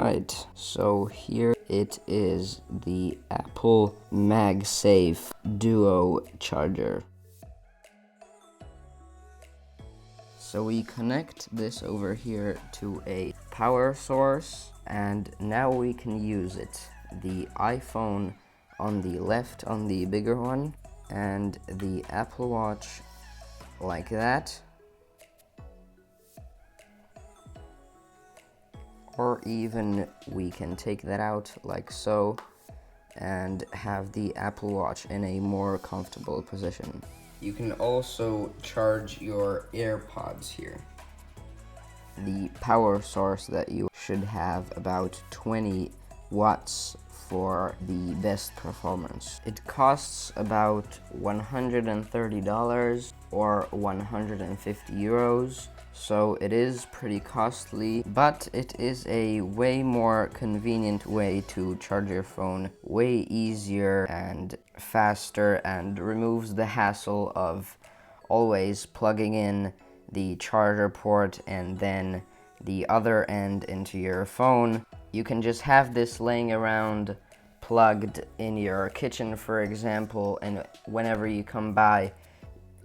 Alright, so here it is, the Apple MagSafe Duo Charger. So we connect this over here to a power source, and now we can use it. The iPhone on the left, on the bigger one, and the Apple Watch like that. Or even we can take that out like so and have the Apple Watch in a more comfortable position. You can also charge your AirPods here. The power source that you should have about 20 watts for the best performance. It costs about $130 or 150 euros. So it is pretty costly, but it is a way more convenient way to charge your phone, way easier and faster, and removes the hassle of always plugging in the charger port and then the other end into your phone. You can just have this laying around plugged in your kitchen, for example, and whenever you come by,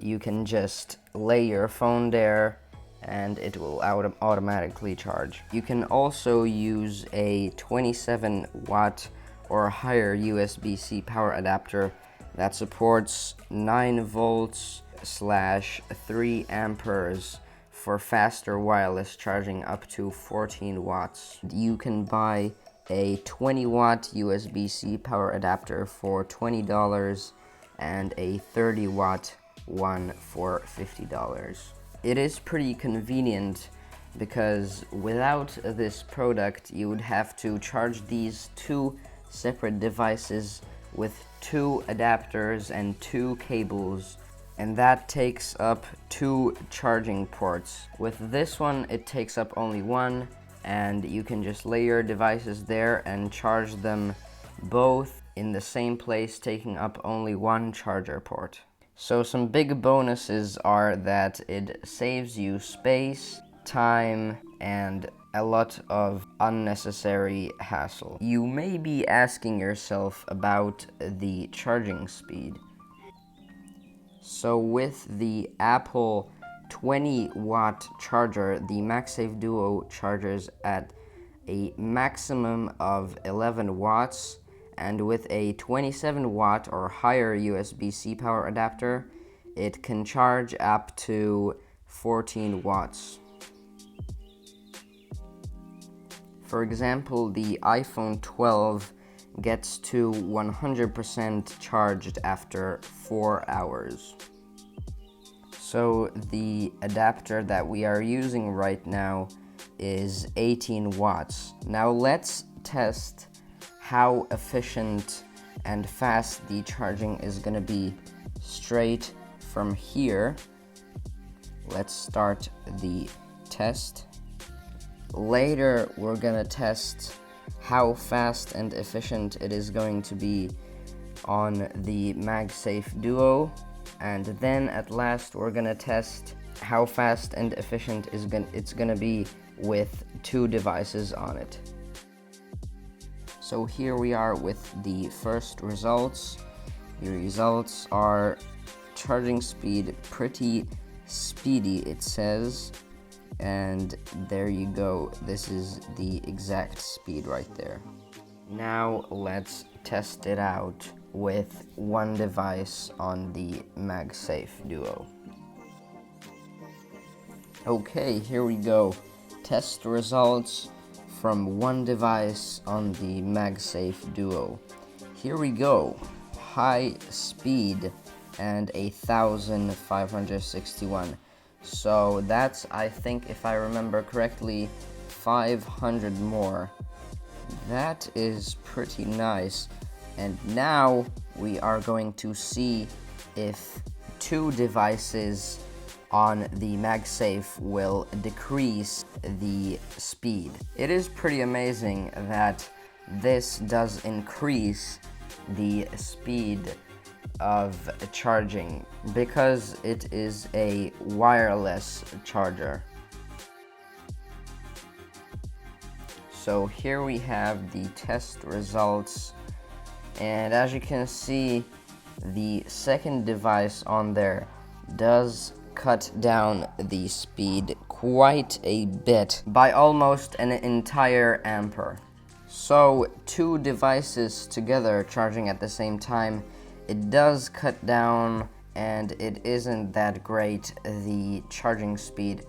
you can just lay your phone there and it will automatically charge. You can also use a 27 watt or higher USB-C power adapter that supports 9 volts / 3 amperes for faster wireless charging up to 14 watts. You can buy a 20 watt USB-C power adapter for $20 and a 30 watt one for $50. It is pretty convenient because without this product you would have to charge these two separate devices with 2 adapters and 2 cables, and that takes up 2 charging ports. With this one it takes up only 1, and you can just lay your devices there and charge them both in the same place, taking up only 1 charger port. So some big bonuses are that it saves you space, time, and a lot of unnecessary hassle. You may be asking yourself about the charging speed. So with the Apple 20 watt charger, the MagSafe Duo chargers at a maximum of 11 watts, and with a 27 watt or higher USB-C power adapter, it can charge up to 14 watts. For example, the iPhone 12 gets to 100% charged after 4 hours. So the adapter that we are using right now is 18 watts. Now let's test how efficient and fast the charging is going to be straight from here. Let's start the test. Later we're going to test how fast and efficient it is going to be on the MagSafe Duo, and then at last we're going to test how fast and efficient it's going to be with 2 devices on it. So here we are with the first results. The results are charging speed pretty speedy, it says, and there you go. This is the exact speed right there. Now let's test it out with 1 device on the MagSafe Duo. Okay, here we go. Test results from 1 device on the MagSafe Duo. Here we go. High speed and 1,561. So that's, I think, if I remember correctly, 500 more. That is pretty nice. And now we are going to see if 2 devices on the MagSafe will decrease the speed. It is pretty amazing that this does increase the speed of charging because it is a wireless charger. So here we have the test results, and as you can see, the second device on there does cut down the speed quite a bit by almost an entire ampere. So 2 devices together charging at the same time, it does cut down, and it isn't that great, the charging speed.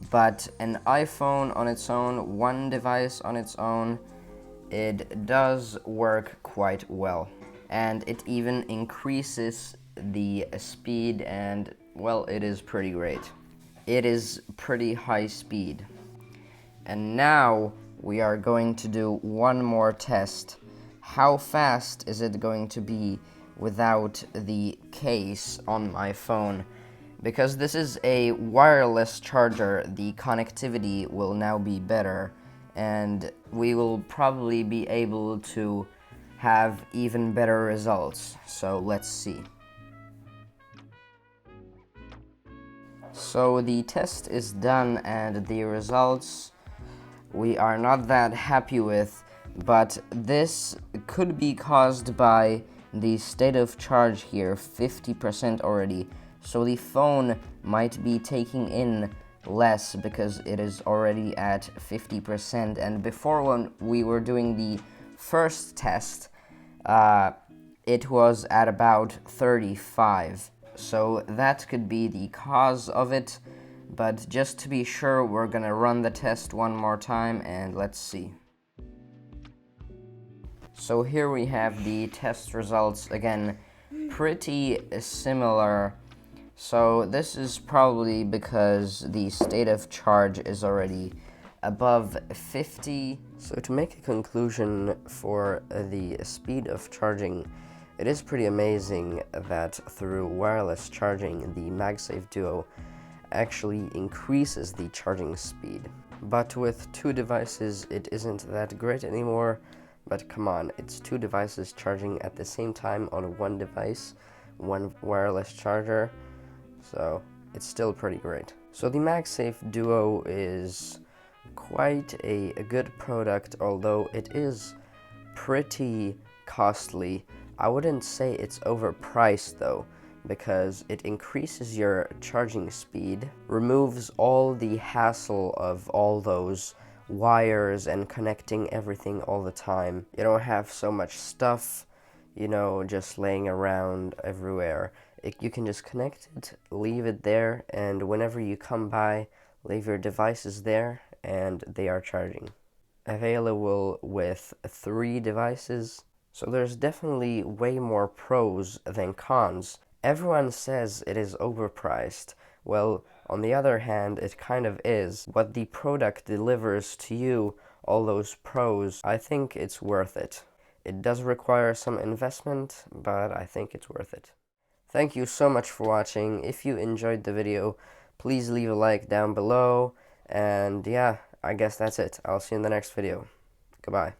But an iPhone on its own, one device on its own, it does work quite well. And it even increases the speed, and well, it is pretty great. It is pretty high speed. And now we are going to do one more test. How fast is it going to be without the case on my phone? Because this is a wireless charger, the connectivity will now be better, and we will probably be able to have even better results. So let's see. So the test is done, and the results we are not that happy with, but this could be caused by the state of charge here, 50% already. So the phone might be taking in less because it is already at 50%. And before, when we were doing the first test, it was at about 35. So that could be the cause of it. But just to be sure, we're gonna run the test one more time, and let's see. So here we have the test results. Again, pretty similar. So this is probably because the state of charge is already above 50. So to make a conclusion for the speed of charging, it is pretty amazing that through wireless charging, the MagSafe Duo actually increases the charging speed. But with 2 devices, it isn't that great anymore. But come on, it's 2 devices charging at the same time on one device, one wireless charger, so it's still pretty great. So the MagSafe Duo is quite a good product, although it is pretty costly. I wouldn't say it's overpriced though, because it increases your charging speed, removes all the hassle of all those wires and connecting everything all the time. You don't have so much stuff, just laying around everywhere. You can just connect it, leave it there, and whenever you come by, leave your devices there, and they are charging. Available with 3 devices, so there's definitely way more pros than cons. Everyone says it is overpriced. Well, on the other hand, it kind of is. What the product delivers to you, all those pros, I think it's worth it. It does require some investment, but I think it's worth it. Thank you so much for watching. If you enjoyed the video, please leave a like down below. And yeah, I guess that's it. I'll see you in the next video. Goodbye.